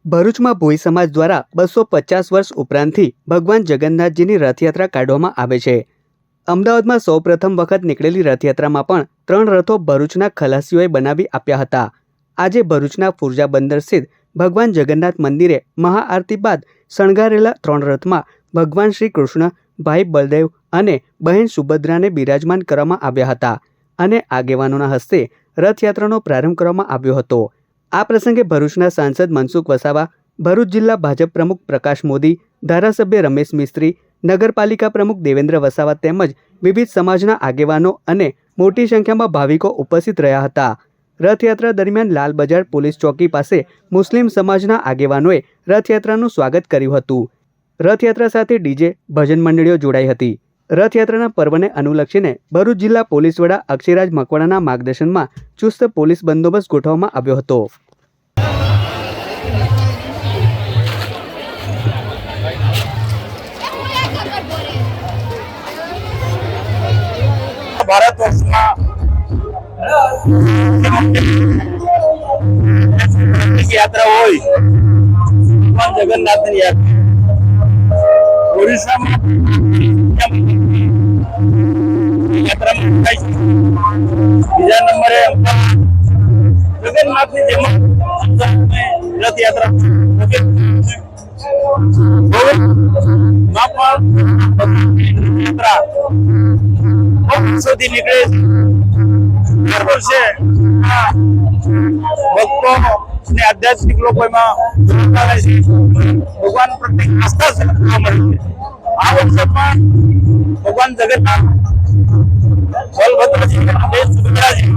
ભરૂચમાં ભોઈ સમાજ દ્વારા 250 વર્ષ ઉપરાંતથી ભગવાન જગન્નાથજીની રથયાત્રા કાઢવામાં આવે છે. અમદાવાદમાં સૌપ્રથમ વખત નીકળેલી રથયાત્રામાં પણ 3 રથો ભરૂચના ખલાસીઓએ બનાવી આપ્યા હતા. આજે ભરૂચના ફુરજા બંદર સ્થિત ભગવાન જગન્નાથ મંદિરે મહાઆરતી બાદ શણગારેલા 3 રથમાં ભગવાન શ્રી કૃષ્ણ, ભાઈ બલદેવ અને બહેન સુભદ્રાને બિરાજમાન કરવામાં આવ્યા હતા અને આગેવાનોના હસ્તે રથયાત્રાનો પ્રારંભ કરવામાં આવ્યો હતો. આ પ્રસંગે ભરૂચના સાંસદ મનસુખ વસાવા, ભરૂચ જિલ્લા ભાજપ પ્રમુખ પ્રકાશ મોદી, ધારાસભ્ય રમેશ મિસ્ત્રી, નગરપાલિકા પ્રમુખ દેવેન્દ્ર વસાવા તેમજ વિવિધ સમાજના આગેવાનો અને મોટી સંખ્યામાં ભાવિકો ઉપસ્થિત રહ્યા હતા. રથયાત્રા દરમિયાન લાલ બજાર પોલીસ ચોકી પાસે મુસ્લિમ સમાજના આગેવાનોએ રથયાત્રાનું સ્વાગત કર્યું હતું. રથયાત્રા સાથે ડીજે, ભજન મંડળીઓ જોડાઈ હતી. રથયાત્રાના પર્વને અનુલક્ષીને ભરૂચ જિલ્લા પોલીસ વડા અક્ષયરાજ મકવાણાના માર્ગદર્શનમાં ચુસ્ત પોલીસ બંદોબસ્ત ગોઠવવામાં આવ્યો હતો. ભારત વર્ષમાં યાત્રા હોય ભગવાન જગન્નાથની યાત્રા ઓડિશામાં યાત્રામાં થાય છે. બીજા નંબરે જગન્નાથની જેમ રથયાત્રા વર્ષોથી નીકળે દર વર્ષે ભક્તો અને આધ્યાત્મિક લોકો એમાં ભગવાન પ્રત્યે આસ્થા જોવા મળે છે. આ વર્ષે પણ ભગવાન જગન્નાથ, બલભદ્રજી અને સુભદ્રાજી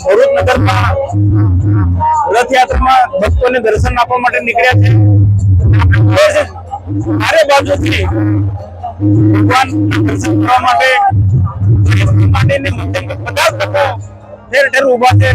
ભરૂચ નગરમાં રથયાત્રામાં ભક્તોને દર્શન આપવા માટે નીકળ્યા છે. ચારે બાજુથી ભગવાન દર્શન કરવા માટે બધા લોકો ઠેર ઠેર ઉભા છે.